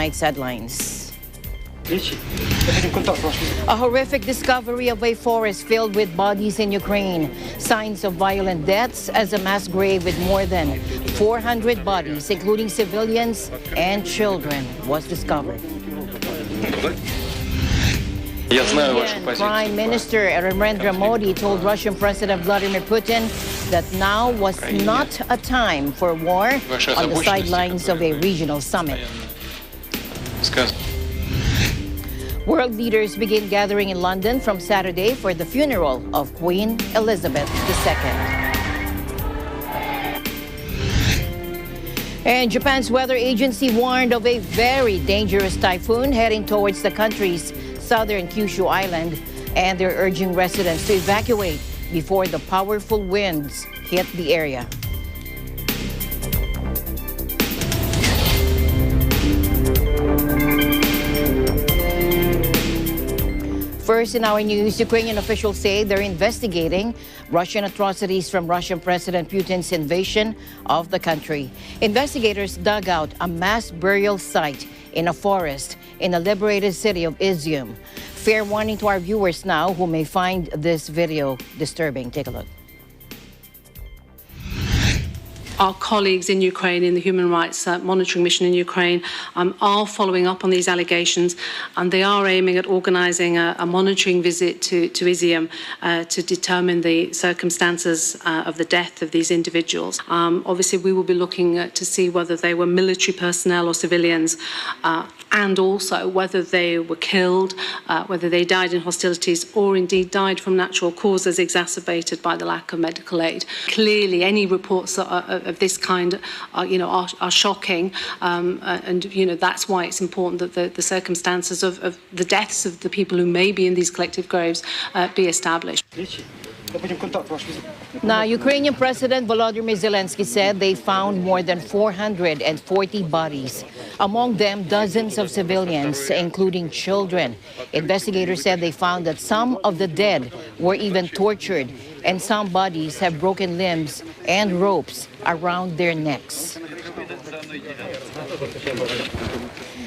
tonight's headlines. A horrific discovery of a forest filled with bodies in Ukraine. Signs of violent deaths as a mass grave with more than 400 bodies, including civilians and children, was discovered. Indian Prime Minister Narendra Modi told Russian President Vladimir Putin that now was not a time for war on the sidelines of a regional summit. World leaders begin gathering in London from Saturday for the funeral of Queen Elizabeth II. And Japan's weather agency warned of a very dangerous typhoon heading towards the country's southern Kyushu Island, and they're urging residents to evacuate before the powerful winds hit the area. First in our news, Ukrainian officials say they're investigating Russian atrocities from Russian President Putin's invasion of the country. Investigators dug out a mass burial site in a forest in the liberated city of Izium. Fair warning to our viewers now who may find this video disturbing. Take a look. Our colleagues in Ukraine, in the Human Rights Monitoring Mission in Ukraine, are following up on these allegations, and they are aiming at organising a monitoring visit to Izium to determine the circumstances of the death of these individuals. Obviously, we will be looking to see whether they were military personnel or civilians, and also whether they were killed, whether they died in hostilities or indeed died from natural causes exacerbated by the lack of medical aid. Clearly, any reports of this kind are shocking, and that's why it's important that the circumstances of the deaths of the people who may be in these collective graves be established. Now, Ukrainian President Volodymyr Zelensky said they found more than 440 bodies. Among them, dozens of civilians, including children. Investigators said they found that some of the dead were even tortured, and some bodies have broken limbs and ropes around their necks.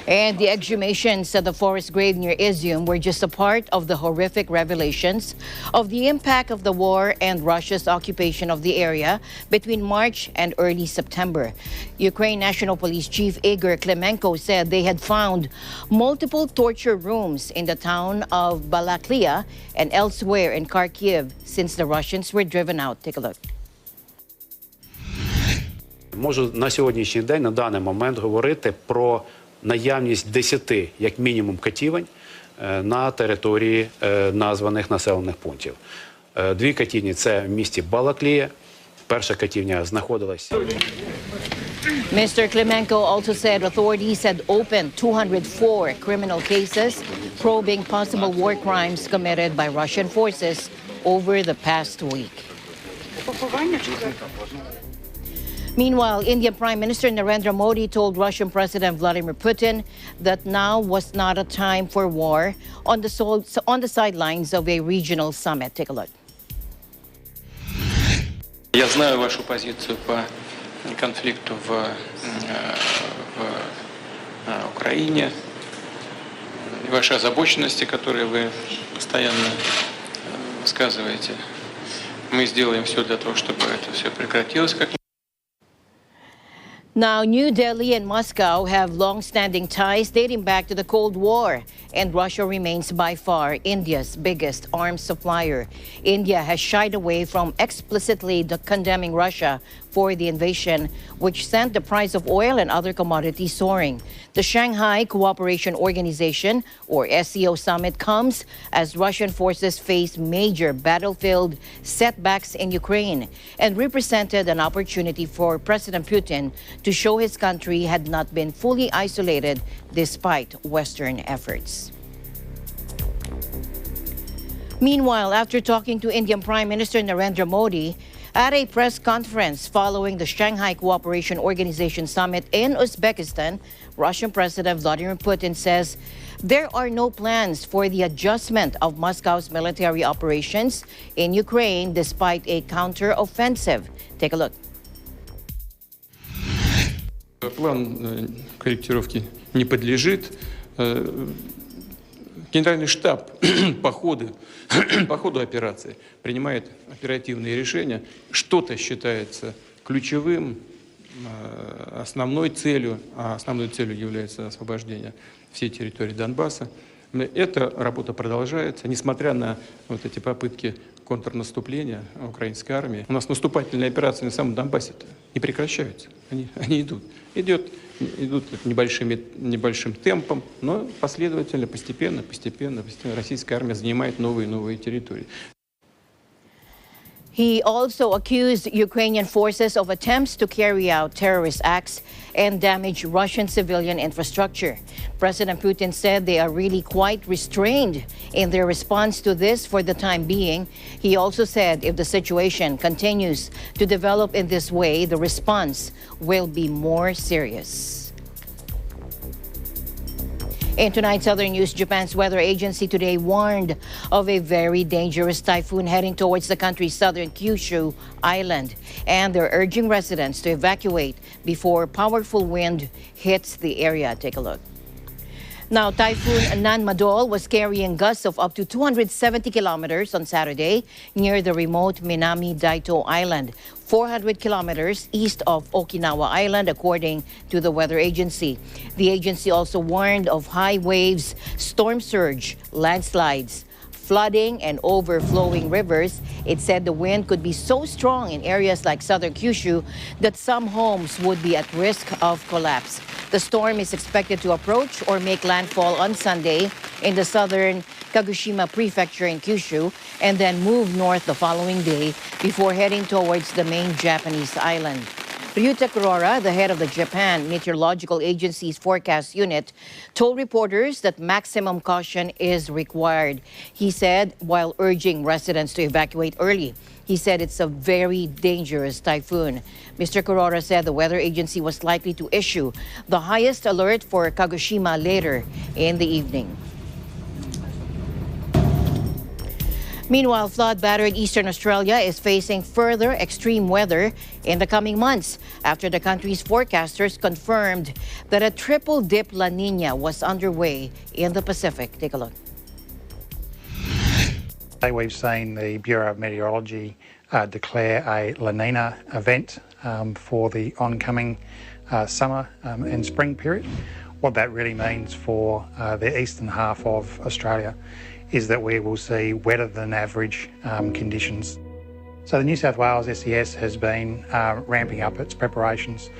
And the exhumations at the forest grave near Izium were just a part of the horrific revelations of the impact of the war and Russia's occupation of the area between March and early September. Ukraine National Police Chief Igor Klimenko said they had found multiple torture rooms in the town of Balaklia and elsewhere in Kharkiv since the Russians were driven out. Take a look. Можу на сьогоднішній день, на даний момент, говорити про наявність 10, як мінімум, катівень на території названих населених пунктів. Дві катівні – це в місті Балаклія. Перша катівня знаходилась. Mr. Klimenko also said authorities had opened 204 criminal cases probing possible war crimes committed by Russian forces over the past week. Meanwhile, Indian Prime Minister Narendra Modi told Russian President Vladimir Putin that now was not a time for war on the sidelines of a regional summit. Take a look. Я знаю вашу позицию по конфликту в Украине, ваши озабоченности, которые вы постоянно высказываете. Мы сделаем все для того, чтобы это все прекратилось. Now, New Delhi and Moscow have long-standing ties dating back to the Cold War, and Russia remains by far India's biggest arms supplier. India has shied away from explicitly condemning Russia for the invasion, which sent the price of oil and other commodities soaring. The Shanghai Cooperation Organization, or SCO summit, comes as Russian forces face major battlefield setbacks in Ukraine and represented an opportunity for President Putin to show his country had not been fully isolated despite Western efforts. Meanwhile, after talking to Indian Prime Minister Narendra Modi at a press conference following the Shanghai Cooperation Organization summit in Uzbekistan, Russian President Vladimir Putin says there are no plans for the adjustment of Moscow's military operations in Ukraine despite a counter-offensive. Take a look. План корректировки не подлежит. Генеральный штаб по ходу операции принимает оперативные решения. Что-то считается ключевым, основной целью, а основной целью является освобождение всей территории Донбасса. Эта работа продолжается, несмотря на вот эти попытки контрнаступления украинской армии. У нас наступательные операции на самом Донбассе не прекращаются, они идут. Идут небольшим темпом, но последовательно, постепенно российская армия занимает новые и новые территории. He also accused Ukrainian forces of attempts to carry out terrorist acts and damage Russian civilian infrastructure. President Putin said they are really quite restrained in their response to this for the time being. He also said if the situation continues to develop in this way, the response will be more serious. In tonight's other news, Japan's weather agency today warned of a very dangerous typhoon heading towards the country's southern Kyushu island, and they're urging residents to evacuate before powerful wind hits the area. Take a look. Now, Typhoon Nanmadol was carrying gusts of up to 270 kilometers on Saturday near the remote Minami Daito Island, 400 kilometers east of Okinawa Island, according to the weather agency. The agency also warned of high waves, storm surge, landslides, flooding, and overflowing rivers. It said the wind could be so strong in areas like southern Kyushu that some homes would be at risk of collapse. The storm is expected to approach or make landfall on Sunday in the southern Kagoshima prefecture in Kyushu and then move north the following day before heading towards the main Japanese island. Ryuta Kurora, the head of the Japan Meteorological Agency's forecast unit, told reporters that maximum caution is required. He said, while urging residents to evacuate early, he said it's a very dangerous typhoon. Mr. Kurora said the weather agency was likely to issue the highest alert for Kagoshima later in the evening. Meanwhile, flood-battered Eastern Australia is facing further extreme weather in the coming months after the country's forecasters confirmed that a triple-dip La Nina was underway in the Pacific. Take a look. We've seen the Bureau of Meteorology declare a La Nina event for the oncoming summer and spring period. What that really means for the eastern half of Australia is that we will see wetter than average conditions. So the New South Wales SES has been ramping up its preparations.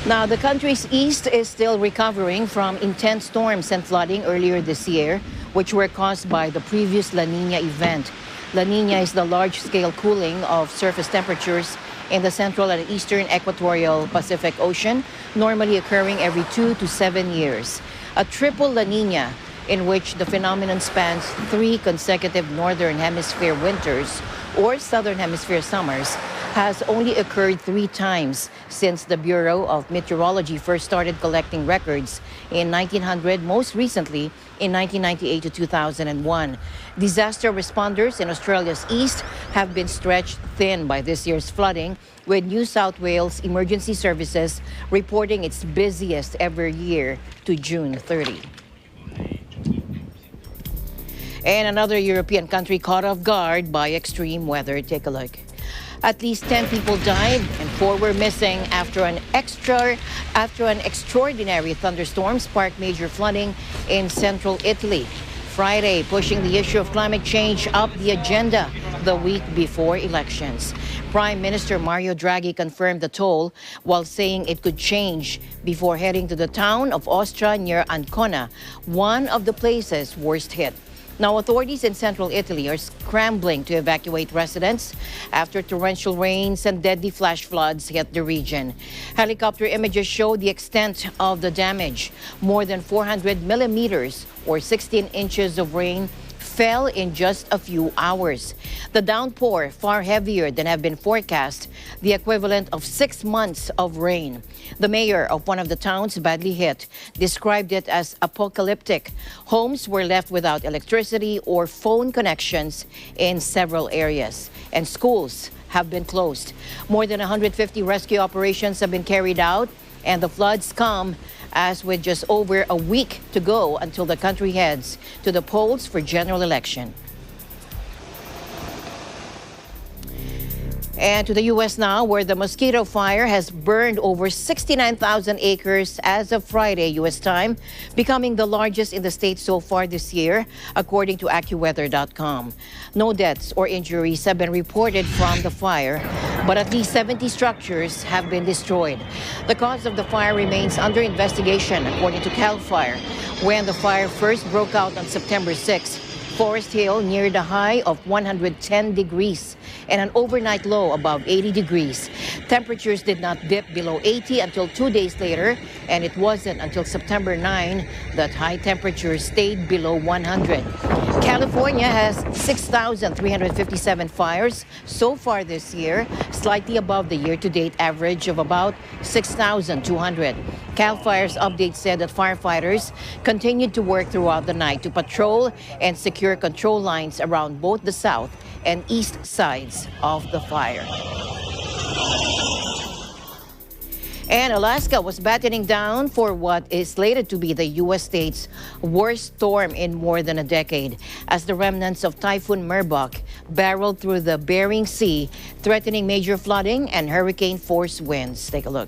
Now, the country's east is still recovering from intense storms and flooding earlier this year, which were caused by the previous La Nina event. La Nina is the large-scale cooling of surface temperatures in the central and eastern equatorial Pacific Ocean, normally occurring every 2 to 7 years. A triple La Nina, in which the phenomenon spans 3 consecutive northern hemisphere winters or southern hemisphere summers, has only occurred 3 times since the Bureau of Meteorology first started collecting records in 1900, most recently in 1998 to 2001. Disaster responders in Australia's east have been stretched thin by this year's flooding, with New South Wales Emergency Services reporting its busiest ever year to June 30. And another European country caught off guard by extreme weather. Take a look. At least 10 people died and 4 were missing after an extraordinary thunderstorm sparked major flooding in central Italy Friday, pushing the issue of climate change up the agenda the week before elections. Prime Minister Mario Draghi confirmed the toll while saying it could change before heading to the town of Ostia near Ancona, one of the places worst hit. Now, authorities in central Italy are scrambling to evacuate residents after torrential rains and deadly flash floods hit the region. Helicopter images show the extent of the damage. More than 400 millimeters or 16 inches of rain fell in just a few hours. The downpour, far heavier than have been forecast, the equivalent of 6 months of rain. The mayor of one of the towns badly hit described it as apocalyptic. Homes were left without electricity or phone connections in several areas, and schools have been closed. More than 150 rescue operations have been carried out, and the floods come as with just over a week to go until the country heads to the polls for general election. And to the U.S. now, where the mosquito fire has burned over 69,000 acres as of Friday, U.S. time, becoming the largest in the state so far this year, according to AccuWeather.com. No deaths or injuries have been reported from the fire, but at least 70 structures have been destroyed. The cause of the fire remains under investigation, according to CAL FIRE. When the fire first broke out on September 6, Forest Hill neared a high of 110 degrees and an overnight low above 80 degrees. Temperatures did not dip below 80 until 2 days later, and it wasn't until September 9 that high temperatures stayed below 100. California has 6,357 fires so far this year, slightly above the year-to-date average of about 6,200. CAL FIRE's update said that firefighters continued to work throughout the night to patrol and secure control lines around both the south and east sides of the fire. And Alaska was battening down for what is slated to be the U.S. state's worst storm in more than a decade, as the remnants of Typhoon Merbok barreled through the Bering Sea, threatening major flooding and hurricane-force winds. Take a look.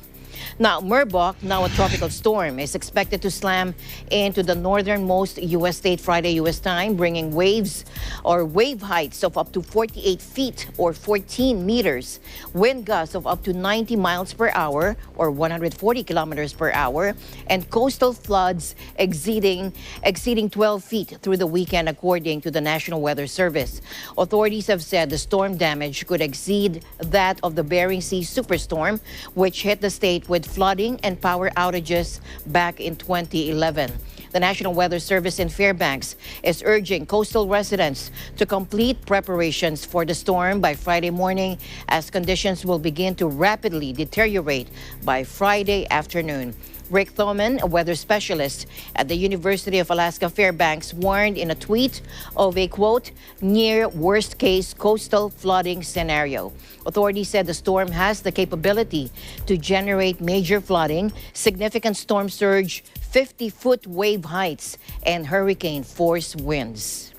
Now, Merbok, now a tropical storm, is expected to slam into the northernmost U.S. state Friday U.S. time, bringing waves or wave heights of up to 48 feet or 14 meters, wind gusts of up to 90 miles per hour or 140 kilometers per hour, and coastal floods exceeding 12 feet through the weekend, according to the National Weather Service. Authorities have said the storm damage could exceed that of the Bering Sea superstorm, which hit the state with flooding and power outages back in 2011. The National Weather Service in Fairbanks is urging coastal residents to complete preparations for the storm by Friday morning, as conditions will begin to rapidly deteriorate by Friday afternoon. Rick Thoman, a weather specialist at the University of Alaska Fairbanks, warned in a tweet of a, quote, near worst-case coastal flooding scenario. Authorities said the storm has the capability to generate major flooding, significant storm surge, 50-foot wave heights, and hurricane-force winds.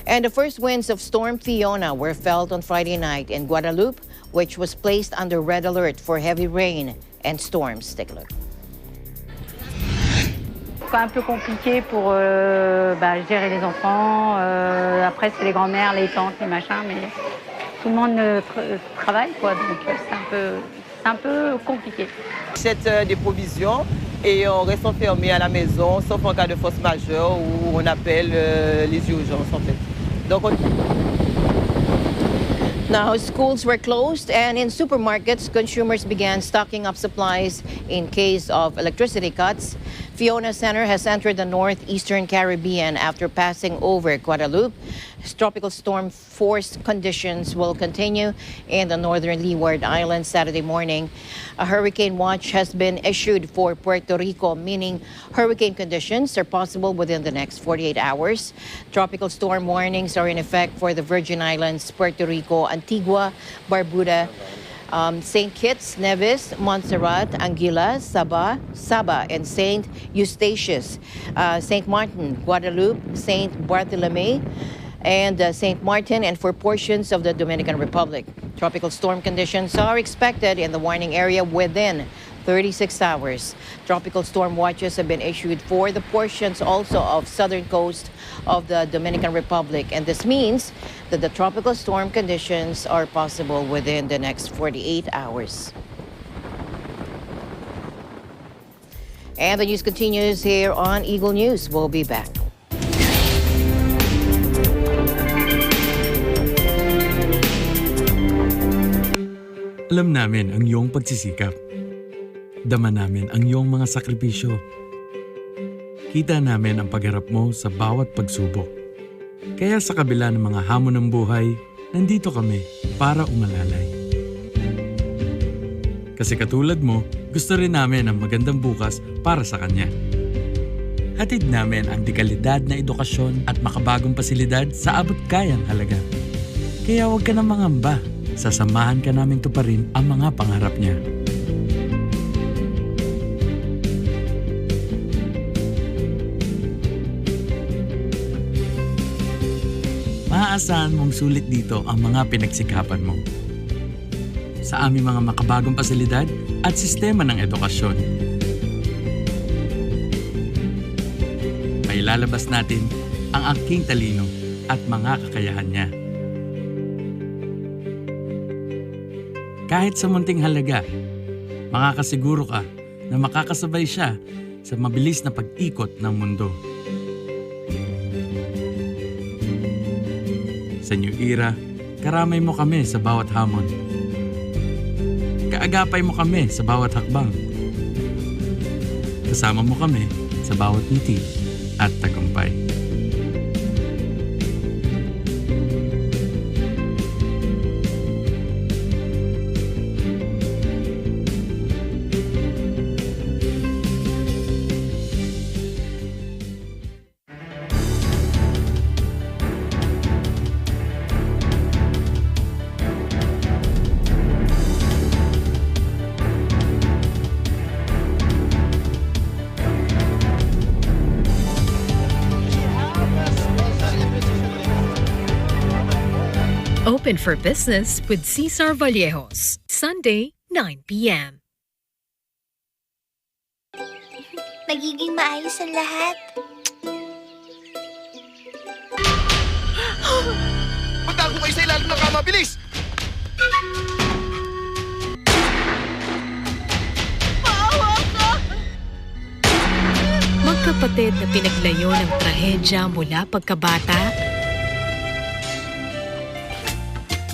And the first winds of Storm Fiona were felt on Friday night in Guadalupe, which was placed under red alert for heavy rain and storms. Take a look. C'est un peu compliqué pour gérer les enfants. Après, c'est les grands-mères, les tantes, les machins, mais tout le monde travaille, quoi. Donc, c'est un peu compliqué. On achète des provisions et on reste enfermé à la maison, sauf en cas de force majeure où on appelle les urgences, en fait. Donc, Now, schools were closed, and in supermarkets, consumers began stocking up supplies in case of electricity cuts. Fiona Center has entered the northeastern Caribbean after passing over Guadalupe. Tropical storm force conditions will continue in the northern Leeward Islands Saturday morning. A hurricane watch has been issued for Puerto Rico, meaning hurricane conditions are possible within the next 48 hours. Tropical storm warnings are in effect for the Virgin Islands, Puerto Rico, Antigua, Barbuda, St. Kitts, Nevis, Montserrat, Anguilla, Saba, and St. Eustatius, St. Martin, Guadalupe, St. Bartholomew, and St. Martin, and for portions of the Dominican Republic. Tropical storm conditions are expected in the warning area within 36 hours. Tropical storm watches have been issued for the portions also of southern coast of the Dominican Republic, and this means that the tropical storm conditions are possible within the next 48 hours. And the news continues here on Eagle News. We'll be back. Alam namin ang iyong pagsisikap. Dama namin ang iyong mga sakripisyo. Kita namin ang pagharap mo sa bawat pagsubok. Kaya sa kabila ng mga hamon ng buhay, nandito kami para umalalay. Kasi katulad mo, gusto rin namin ang magandang bukas para sa kanya. Hatid namin ang dekalidad na edukasyon at makabagong pasilidad sa abot kayang halaga. Kaya huwag ka na mangamba. Sasamahan ka namin tuparin ang mga pangarap niya. Maaasahan mong sulit dito ang mga pinagsikapan mo. Sa aming mga makabagong pasilidad at sistema ng edukasyon. Mailalabas natin ang aking talino at mga kakayahan niya. Kahit sa munting halaga, makakasiguro ka na makakasabay siya sa mabilis na pag-ikot ng mundo. Sa New Era, karamay mo kami sa bawat hamon. Kaagapay mo kami sa bawat hakbang. Kasama mo kami sa bawat ngiti at tagumpay. Open for business with Cesar Vallejos, Sunday, 9 p.m. Magiging maayos ang lahat. Magtago kayo sa ilalim ng kama, bilis! Maawa ka! Magkapatid na pinaglayo ng trahedya mula pagkabata,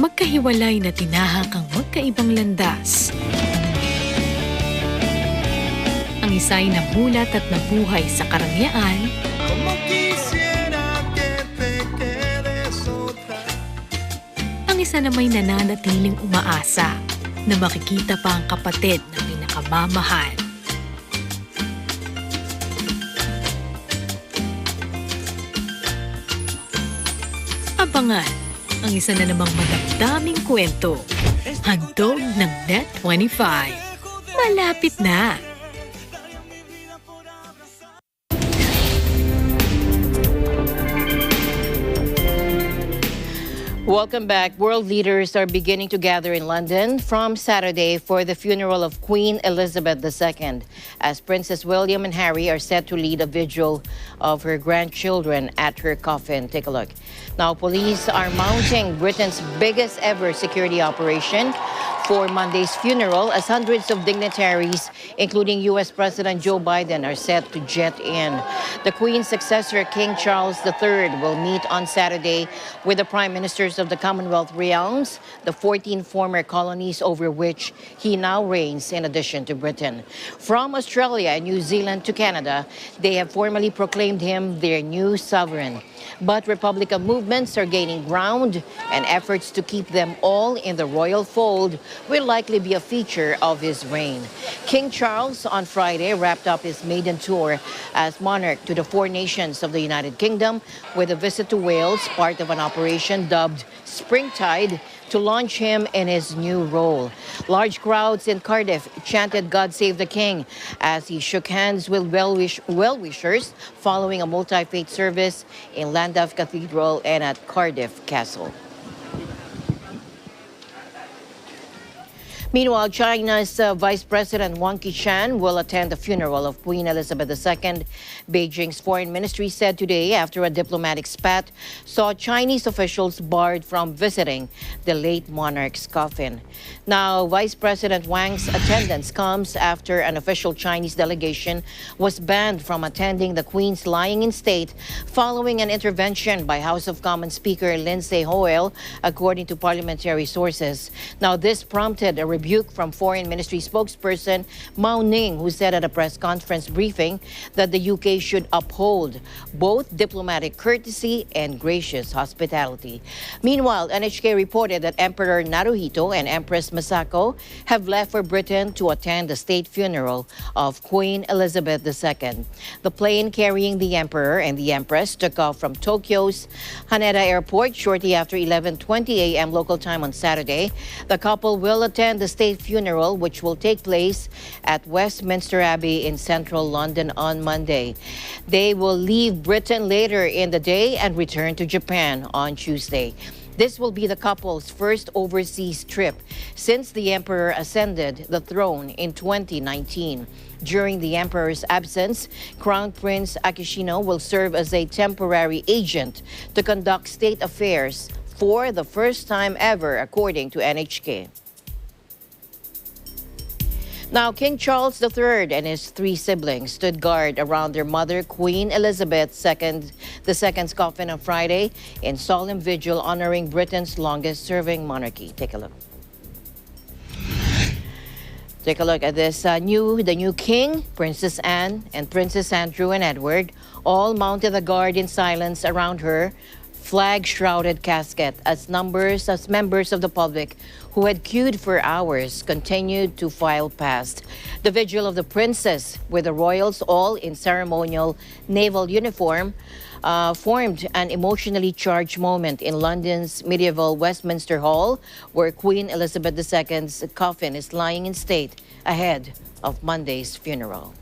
magkahiwalay na tinahak ang magkaibang landas. Ang isa'y namulat at nabuhay sa karangyaan, ang isa na may nananatiling umaasa na makikita pa ang kapatid na pinakamamahal. Abangan ang isa na namang madamdaming kwento. Handog ng Net25. Malapit na! Welcome back. World leaders are beginning to gather in London from Saturday for the funeral of Queen Elizabeth II, as Princess William and Harry are set to lead a vigil of her grandchildren at her coffin. Take a look. Now, police are mounting Britain's biggest ever security operation for Monday's funeral, as hundreds of dignitaries, including U.S. President Joe Biden, are set to jet in. The Queen's successor, King Charles III, will meet on Saturday with the Prime Ministers of the Commonwealth realms, the 14 former colonies over which he now reigns, in addition to Britain. From Australia and New Zealand to Canada, they have formally proclaimed him their new sovereign. But Republican movements are gaining ground, and efforts to keep them all in the royal fold will likely be a feature of his reign. King Charles on Friday wrapped up his maiden tour as monarch to the four nations of the United Kingdom with a visit to Wales, part of an operation dubbed Springtide, to launch him in his new role. Large crowds in Cardiff chanted "God Save the King" as he shook hands with well-wishers following a multi-faith service in Llandaff Cathedral and at Cardiff Castle. Meanwhile, China's Vice President Wang Qishan will attend the funeral of Queen Elizabeth II. Beijing's foreign ministry said today, after a diplomatic spat, saw Chinese officials barred from visiting the late monarch's coffin. Now, Vice President Wang's attendance comes after an official Chinese delegation was banned from attending the Queen's lying in state following an intervention by House of Commons Speaker Lindsay Hoyle, according to parliamentary sources. Now, this prompted a rebuke from Foreign Ministry spokesperson Mao Ning, who said at a press conference briefing that the UK should uphold both diplomatic courtesy and gracious hospitality. Meanwhile, NHK reported that Emperor Naruhito and Empress Masako have left for Britain to attend the state funeral of Queen Elizabeth II. The plane carrying the Emperor and the Empress took off from Tokyo's Haneda Airport shortly after 11:20 a.m. local time on Saturday. The couple will attend the state funeral, which will take place at Westminster Abbey in central London on Monday. They will leave Britain later in the day and return to Japan on Tuesday. This will be the couple's first overseas trip since the Emperor ascended the throne in 2019. During the Emperor's absence, Crown Prince Akishino will serve as a temporary agent to conduct state affairs for the first time ever, according to NHK. Now, King Charles III and his 3 siblings stood guard around their mother, Queen Elizabeth II's coffin on Friday in solemn vigil honoring Britain's longest-serving monarchy. Take a look. Take a look at this. The new king, Princess Anne, and Princes Andrew and Edward all mounted the guard in silence around her flag-shrouded casket as members of the public who had queued for hours continued to file past. The vigil of the princess, with the royals all in ceremonial naval uniform, formed an emotionally charged moment in London's medieval Westminster Hall, where Queen Elizabeth II's coffin is lying in state ahead of Monday's funeral.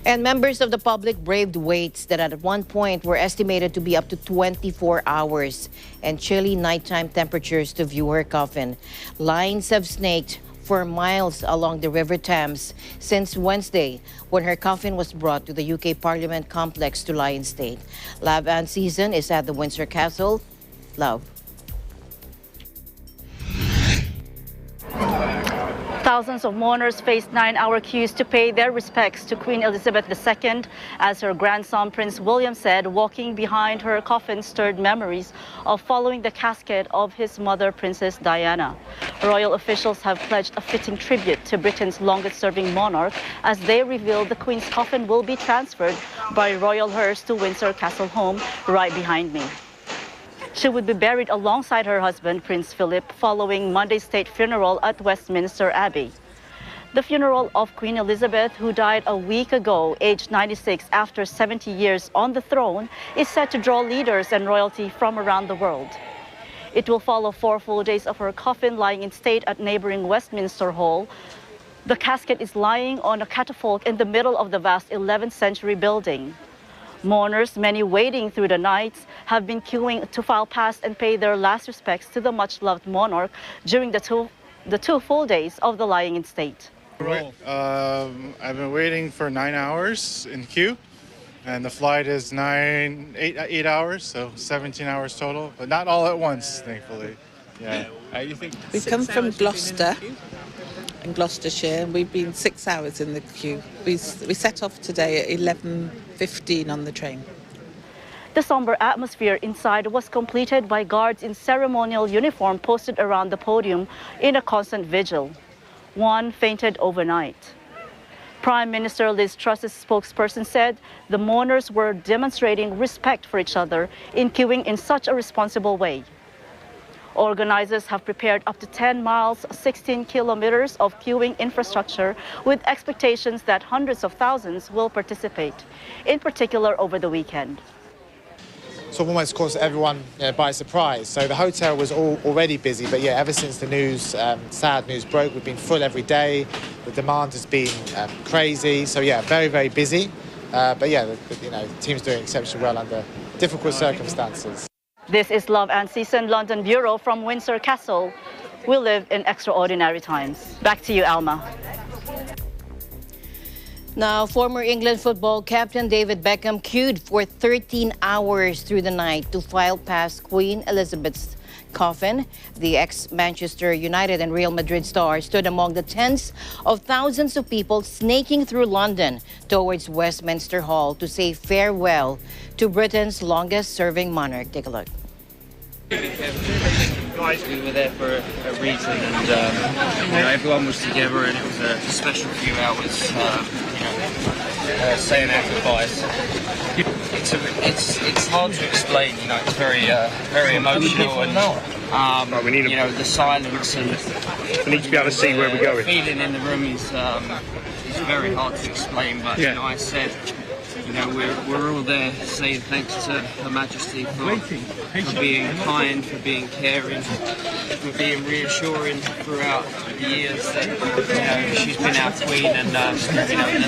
And members of the public braved waits that at one point were estimated to be up to 24 hours and chilly nighttime temperatures to view her coffin. Lines have snaked for miles along the River Thames since Wednesday, when her coffin was brought to the UK Parliament complex to lie in state. Love and Season is at the Windsor Castle. Love. Thousands of mourners faced 9-hour queues to pay their respects to Queen Elizabeth II, as her grandson Prince William said walking behind her coffin stirred memories of following the casket of his mother, Princess Diana. Royal officials have pledged a fitting tribute to Britain's longest-serving monarch as they reveal the Queen's coffin will be transferred by royal hearse to Windsor Castle Home right behind me. She would be buried alongside her husband, Prince Philip, following Monday's state funeral at Westminster Abbey. The funeral of Queen Elizabeth, who died a week ago, aged 96 after 70 years on the throne, is set to draw leaders and royalty from around the world. It will follow 4 full days of her coffin lying in state at neighboring Westminster Hall. The casket is lying on a catafalque in the middle of the vast 11th century building. Mourners, many waiting through the nights, have been queuing to file past and pay their last respects to the much-loved monarch during the two full days of the lying in state. I've been waiting for 9 hours in queue, and the flight is 8 hours, so 17 hours total, but not all at once, thankfully. Yeah. We've come from Gloucester, in Gloucestershire, and we've been 6 hours in the queue. We set off today at 11:15 on the train. The somber atmosphere inside was completed by guards in ceremonial uniform posted around the podium in a constant vigil. One fainted overnight. Prime Minister Liz Truss's spokesperson said the mourners were demonstrating respect for each other in queuing in such a responsible way. Organizers have prepared up to 10 miles, 16 kilometers of queuing infrastructure with expectations that hundreds of thousands will participate, in particular over the weekend. So almost caught everyone by surprise. So the hotel was already busy, but yeah, ever since the news, sad news broke, we've been full every day. The demand has been crazy. So yeah, very, very busy. But yeah, the team's doing exceptionally well under difficult circumstances. This is Love and Season London Bureau from Windsor Castle. We live in extraordinary times. Back to you, Alma. Now, former England football captain David Beckham queued for 13 hours through the night to file past Queen Elizabeth's coffin. The ex-Manchester United and Real Madrid star stood among the tens of thousands of people snaking through London towards Westminster Hall to say farewell to Britain's longest-serving monarch. Take a look. Guys, we were there for a reason, and everyone was together, and it was a special few hours. Saying our goodbyes. It's hard to explain. It's very emotional, and the silence and we need to be able to see where we're going. The feeling in the room is very hard to explain. But I said. We're all there saying thanks to Her Majesty for being kind, for being caring, for being reassuring throughout the years that she's been our Queen, and the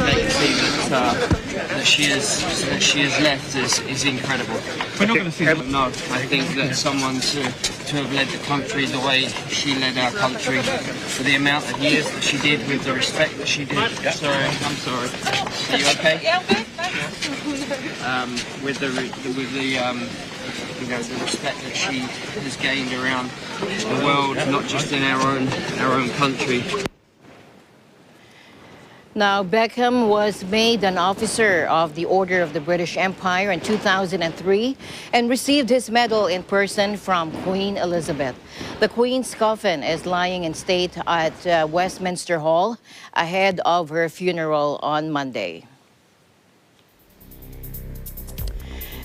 legacy that she has left is incredible. We're not going to see that. No, I think that someone to have led the country the way she led our country, for the amount of years that she did, with the respect that she did. Sorry, I'm sorry. Are you okay? Yeah, okay. With the respect that she has gained around the world, not just in our own country. Now, Beckham was made an officer of the Order of the British Empire in 2003 and received his medal in person from Queen Elizabeth. The Queen's coffin is lying in state at Westminster Hall ahead of her funeral on Monday.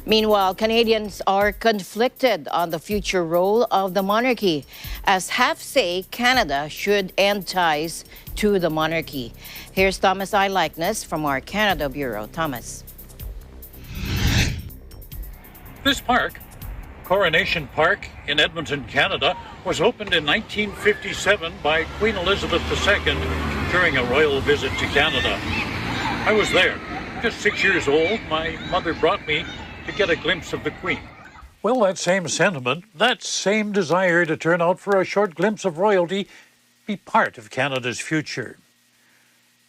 Meanwhile, Canadians are conflicted on the future role of the monarchy, as half say Canada should end ties to the monarchy. Here's Thomas I. Likeness from our Canada Bureau. Thomas. This park, Coronation Park in Edmonton, Canada, was opened in 1957 by Queen Elizabeth II during a royal visit to Canada. I was there, just 6 years old. My mother brought me to get a glimpse of the Queen. Well, that same sentiment, that same desire to turn out for a short glimpse of royalty, be part of Canada's future.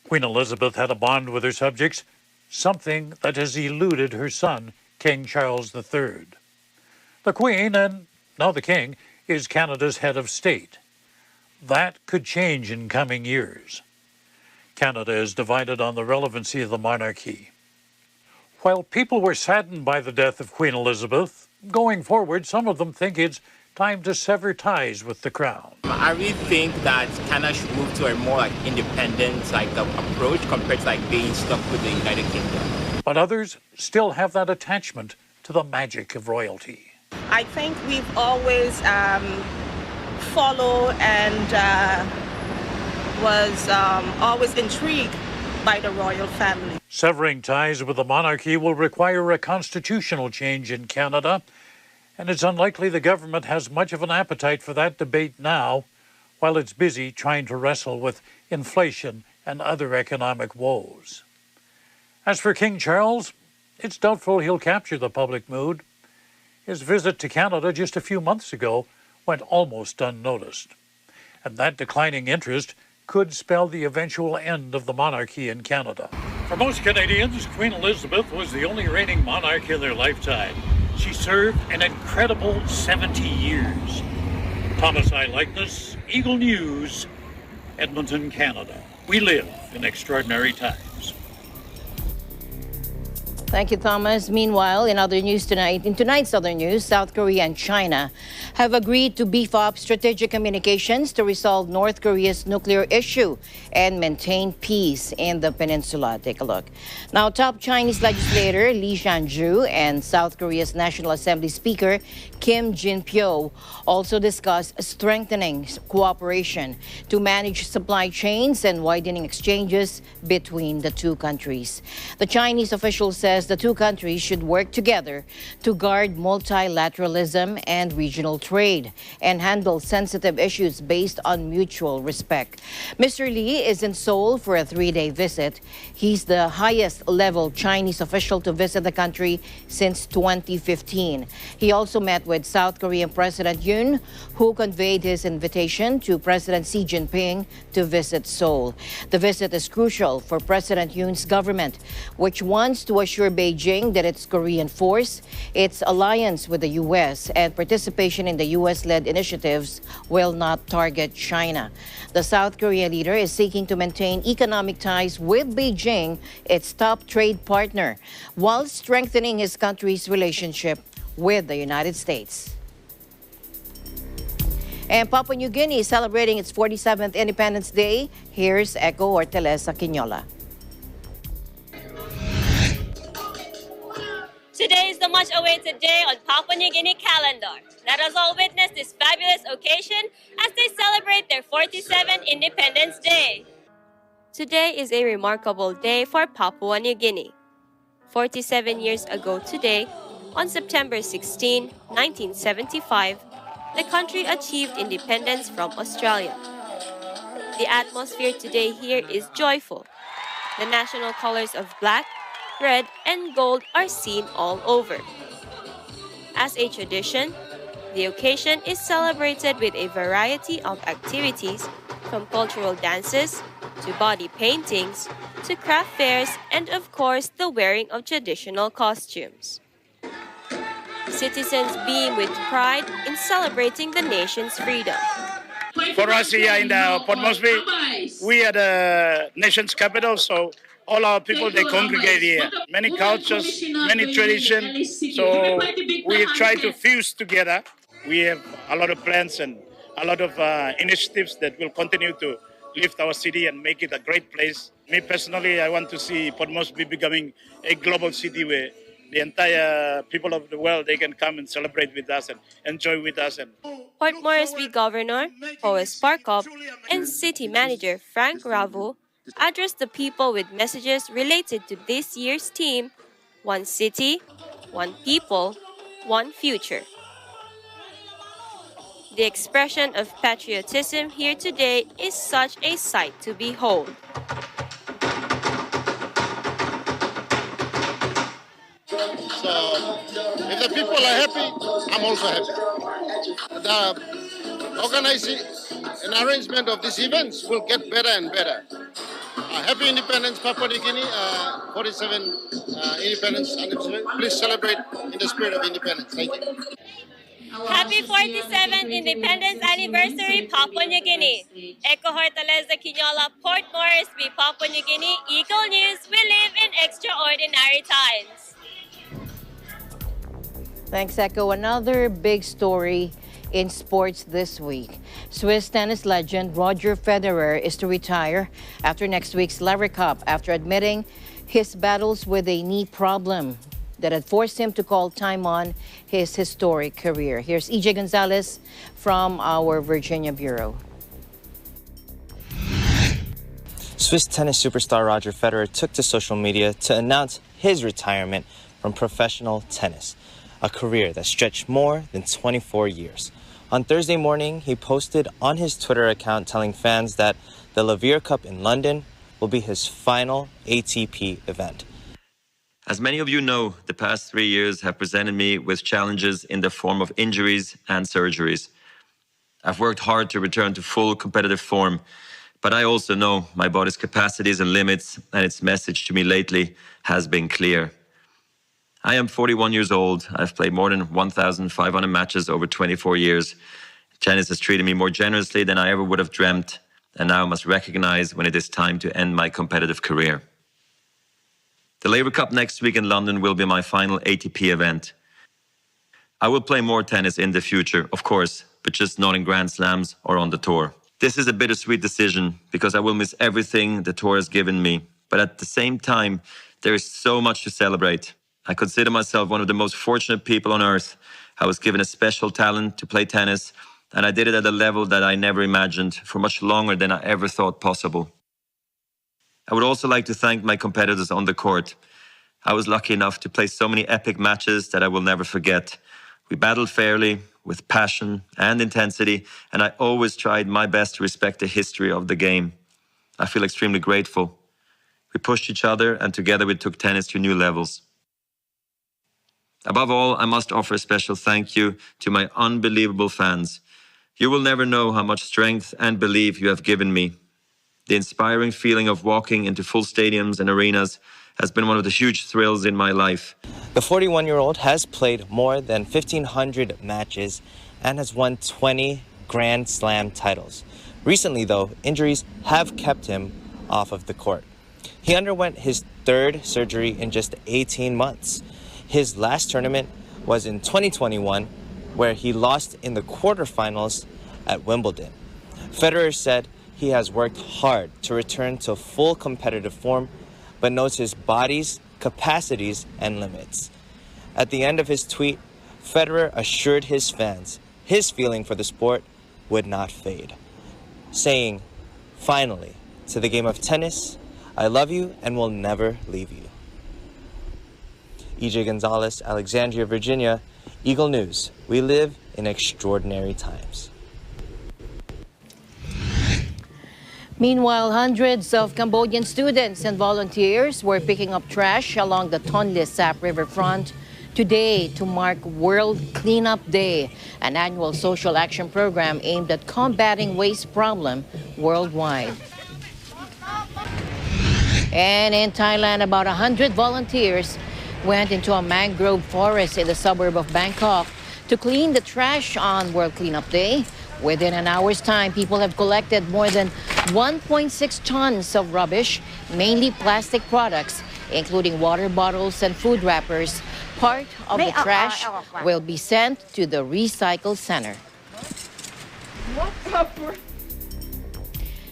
Queen Elizabeth had a bond with her subjects, something that has eluded her son, King Charles III. The Queen, and now the King, is Canada's head of state. That could change in coming years. Canada is divided on the relevancy of the monarchy. While people were saddened by the death of Queen Elizabeth, going forward, some of them think it's time to sever ties with the crown. I really think that Canada should move to a more independent approach compared to being stuck with the United Kingdom. But others still have that attachment to the magic of royalty. I think we've always followed and was always intrigued by the royal family. Severing ties with the monarchy will require a constitutional change in Canada, and it's unlikely the government has much of an appetite for that debate now, while it's busy trying to wrestle with inflation and other economic woes. As for King Charles, it's doubtful he'll capture the public mood. His visit to Canada just a few months ago went almost unnoticed, and that declining interest could spell the eventual end of the monarchy in Canada. For most Canadians, Queen Elizabeth was the only reigning monarch in their lifetime. She served an incredible 70 years. Thomas I. Likeness, Eagle News, Edmonton, Canada. We live in extraordinary times. Thank you, Thomas. Meanwhile, in tonight's other news, South Korea and China have agreed to beef up strategic communications to resolve North Korea's nuclear issue and maintain peace in the peninsula. Take a look. Now, top Chinese legislator Lee Shan-ju and South Korea's National Assembly Speaker Kim Jin-pyo also discussed strengthening cooperation to manage supply chains and widening exchanges between the two countries. The Chinese official says the two countries should work together to guard multilateralism and regional trade and handle sensitive issues based on mutual respect. Mr. Lee is in Seoul for a 3-day visit. He's the highest-level Chinese official to visit the country since 2015. He also met with South Korean President Yoon, who conveyed his invitation to President Xi Jinping to visit Seoul. The visit is crucial for President Yoon's government, which wants to assure Beijing that its Korean force, its alliance with the U.S., and participation in the U.S.-led initiatives will not target China. The South Korean leader is seeking to maintain economic ties with Beijing, its top trade partner, while strengthening his country's relationship with the United States. And Papua New Guinea is celebrating its 47th Independence Day. Here's Echo Hortaleza Quinola. Today is the much-awaited day on Papua New Guinea calendar. Let us all witness this fabulous occasion as they celebrate their 47th Independence Day. Today is a remarkable day for Papua New Guinea. 47 years ago today, on September 16, 1975, the country achieved independence from Australia. The atmosphere today here is joyful. The national colors of black, red, and gold are seen all over. As a tradition, the occasion is celebrated with a variety of activities, from cultural dances, to body paintings, to craft fairs, and of course, the wearing of traditional costumes. Citizens beam with pride in celebrating the nation's freedom. For us here in the Port Moresby, we are the nation's capital, so all our people, they congregate here. Many cultures, many traditions, so we try to fuse together. We have a lot of plans and a lot of initiatives that will continue to lift our city and make it a great place. Me personally, I want to see Port Moresby becoming a global city where the entire people of the world, they can come and celebrate with us and enjoy with us. Port Moresby Governor Hoes Parkop and City Manager Frank Ravu addressed the people with messages related to this year's theme, One City, One People, One Future. The expression of patriotism here today is such a sight to behold. So, if the people are happy, I'm also happy. The organizing and arrangement of these events will get better and better. Happy Independence, Papua New Guinea, 47 Independence anniversary. Please celebrate in the spirit of independence. Thank you. Happy 47th Independence Anniversary, Papua New Guinea. Echo Hortaleza Quinola, Port Moresby, Papua New Guinea, Eagle News. We live in extraordinary times. Thanks, Echo. Another big story in sports this week. Swiss tennis legend Roger Federer is to retire after next week's Lever Cup after admitting his battles with a knee problem that had forced him to call time on his historic career. Here's EJ Gonzalez from our Virginia Bureau. Swiss tennis superstar Roger Federer took to social media to announce his retirement from professional tennis, a career that stretched more than 24 years. On Thursday morning, he posted on his Twitter account telling fans that the Lever Cup in London will be his final ATP event. As many of you know, the past 3 years have presented me with challenges in the form of injuries and surgeries. I've worked hard to return to full competitive form, but I also know my body's capacities and limits, and its message to me lately has been clear. I am 41 years old. I've played more than 1,500 matches over 24 years. Tennis has treated me more generously than I ever would have dreamt, and now I must recognize when it is time to end my competitive career. The Lever Cup next week in London will be my final ATP event. I will play more tennis in the future, of course, but just not in Grand Slams or on the tour. This is a bittersweet decision because I will miss everything the tour has given me. But at the same time, there is so much to celebrate. I consider myself one of the most fortunate people on earth. I was given a special talent to play tennis, and I did it at a level that I never imagined for much longer than I ever thought possible. I would also like to thank my competitors on the court. I was lucky enough to play so many epic matches that I will never forget. We battled fairly, with passion and intensity, and I always tried my best to respect the history of the game. I feel extremely grateful. We pushed each other, and together we took tennis to new levels. Above all, I must offer a special thank you to my unbelievable fans. You will never know how much strength and belief you have given me. The inspiring feeling of walking into full stadiums and arenas has been one of the huge thrills in my life. The 41-year-old has played more than 1,500 matches and has won 20 Grand Slam titles. Recently, though, injuries have kept him off of the court. He underwent his third surgery in just 18 months. His last tournament was in 2021, where he lost in the quarterfinals at Wimbledon. Federer said he has worked hard to return to full competitive form, but knows his body's capacities and limits. At the end of his tweet, Federer assured his fans his feeling for the sport would not fade, saying, "Finally, to the game of tennis, I love you and will never leave you." EJ Gonzalez, Alexandria, Virginia, Eagle News. We live in extraordinary times. Meanwhile, hundreds of Cambodian students and volunteers were picking up trash along the Tonle Sap riverfront today to mark World Cleanup Day, an annual social action program aimed at combating waste problem worldwide. And in Thailand, about 100 volunteers went into a mangrove forest in the suburb of Bangkok to clean the trash on World Cleanup Day. Within an hour's time, people have collected more than 1.6 tons of rubbish, mainly plastic products, including water bottles and food wrappers. Part of the trash will be sent to the recycle center.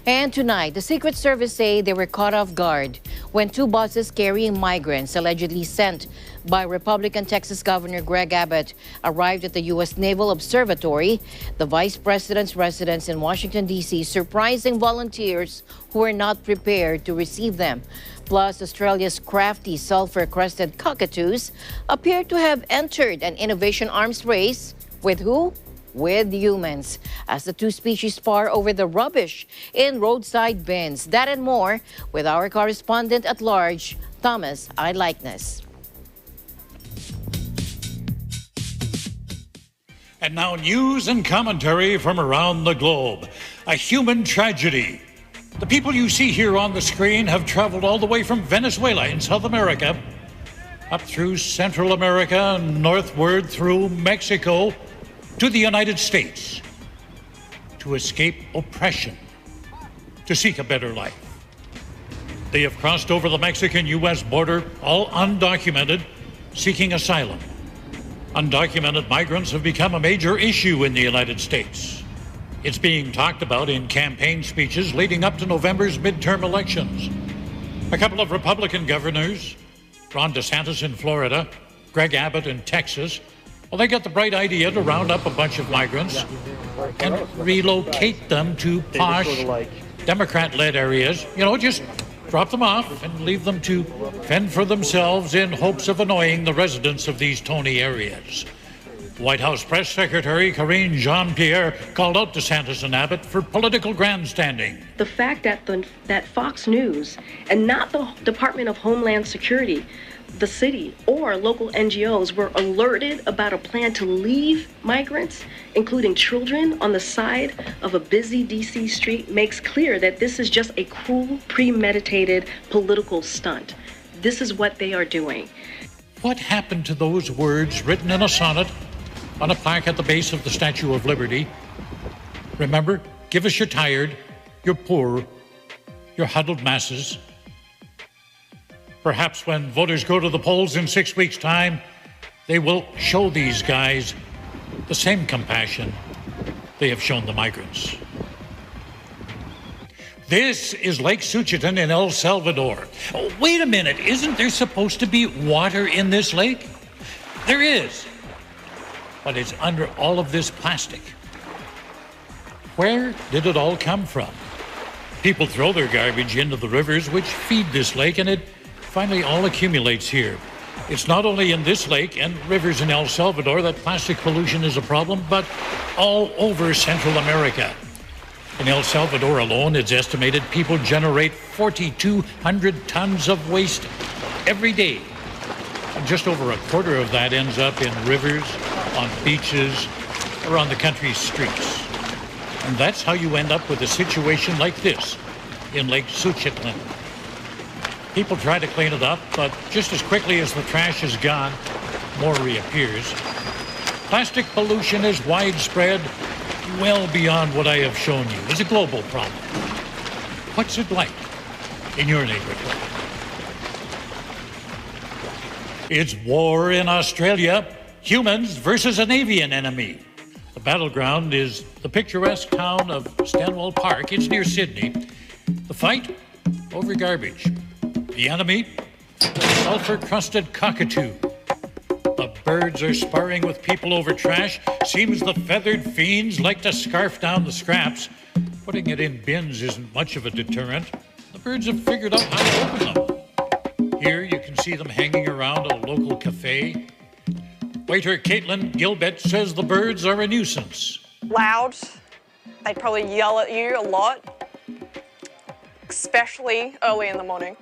And tonight, the Secret Service say they were caught off guard when two buses carrying migrants allegedly sent by Republican Texas Governor Greg Abbott arrived at the U.S. Naval Observatory, the Vice President's residence in Washington, D.C., surprising volunteers who were not prepared to receive them. Plus, Australia's crafty sulfur-crested cockatoos appear to have entered an innovation arms race with who? With humans, as the two species spar over the rubbish in roadside bins. That and more with our correspondent at large, Thomas I. Likeness. And now news and commentary from around the globe. A human tragedy. The people you see here on the screen have traveled all the way from Venezuela in South America, up through Central America, northward through Mexico, to the United States, to escape oppression, to seek a better life. They have crossed over the Mexican-U.S. border, all undocumented, seeking asylum. Undocumented migrants have become a major issue in the United States. It's being talked about in campaign speeches leading up to November's midterm elections. A couple of Republican governors, Ron DeSantis in Florida, Greg Abbott in Texas, well, they got the bright idea to round up a bunch of migrants and relocate them to posh, Democrat-led areas. You know, just drop them off and leave them to fend for themselves in hopes of annoying the residents of these Tony areas. White House Press Secretary Karine Jean-Pierre called out DeSantis and Abbott for political grandstanding. The fact that Fox News and not the Department of Homeland Security, the city or local NGOs were alerted about a plan to leave migrants, including children, on the side of a busy DC street makes clear that this is just a cruel, premeditated political stunt. This is what they are doing. What happened to those words written in a sonnet on a plaque at the base of the Statue of Liberty? Remember, give us your tired, your poor, your huddled masses. Perhaps when voters go to the polls in 6 weeks' time, they will show these guys the same compassion they have shown the migrants. This is Lake Suchitan in El Salvador. Oh, wait a minute, isn't there supposed to be water in this lake? There is, but it's under all of this plastic. Where did it all come from? People throw their garbage into the rivers which feed this lake, and it finally all accumulates here. It's not only in this lake and rivers in El Salvador that plastic pollution is a problem, but all over Central America. In El Salvador alone, it's estimated people generate 4,200 tons of waste every day. And just over a quarter of that ends up in rivers, on beaches, or on the country's streets. And that's how you end up with a situation like this in Lake Suchitan. People try to clean it up, but just as quickly as the trash is gone, more reappears. Plastic pollution is widespread, well beyond what I have shown you. It's a global problem. What's it like in your neighborhood? It's war in Australia, humans versus an avian enemy. The battleground is the picturesque town of Stanwell Park. It's near Sydney. The fight over garbage. The enemy, the sulfur-crusted cockatoo. The birds are sparring with people over trash. Seems the feathered fiends like to scarf down the scraps. Putting it in bins isn't much of a deterrent. The birds have figured out how to open them. Here you can see them hanging around a local cafe. Waiter Caitlin Gilbert says the birds are a nuisance. Loud. They'd probably yell at you a lot, especially early in the morning.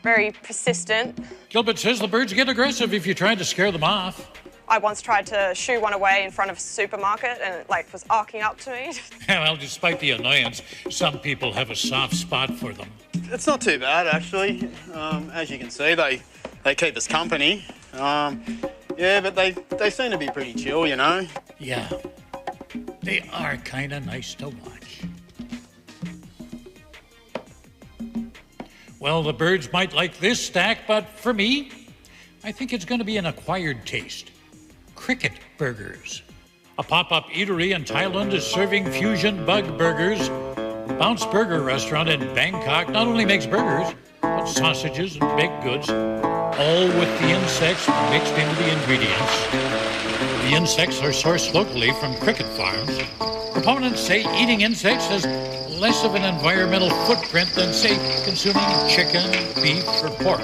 Very persistent. Gilbert says the birds get aggressive if you try to scare them off. I once tried to shoo one away in front of a supermarket and it was arcing up to me. Well, despite the annoyance, some people have a soft spot for them. It's not too bad, actually. As you can see, they keep us company. Yeah, but they seem to be pretty chill, you know. Yeah, they are kind of nice to watch. Well, the birds might like this stack, but for me, I think it's going to be an acquired taste. Cricket burgers. A pop-up eatery in Thailand is serving fusion bug burgers. Bounce Burger restaurant in Bangkok not only makes burgers, but sausages and baked goods, all with the insects mixed into the ingredients. The insects are sourced locally from cricket farms. Proponents say eating insects has less of an environmental footprint than, say, consuming chicken, beef, or pork.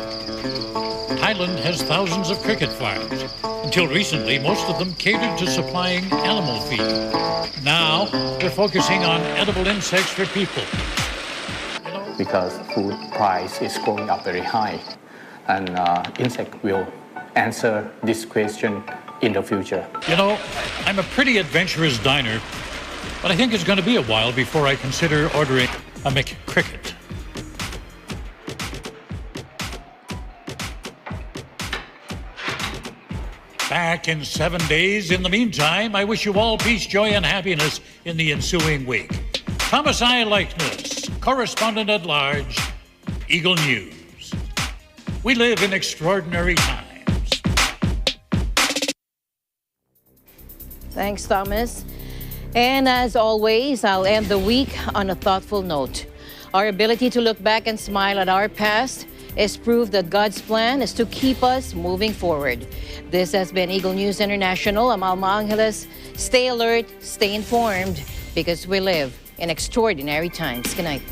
Thailand has thousands of cricket farms. Until recently, most of them catered to supplying animal feed. Now, they're focusing on edible insects for people. Because food price is going up very high, and insect will answer this question in the future. You know, I'm a pretty adventurous diner, but I think it's going to be a while before I consider ordering a McCricket. Back in 7 days. In the meantime, I wish you all peace, joy, and happiness in the ensuing week. Thomas I. Likeness, correspondent at large, Eagle News. We live in extraordinary times. Thanks, Thomas. And as always, I'll end the week on a thoughtful note. Our ability to look back and smile at our past is proof that God's plan is to keep us moving forward. This has been Eagle News International. I'm Alma Angeles. Stay alert, stay informed, because we live in extraordinary times. Good night.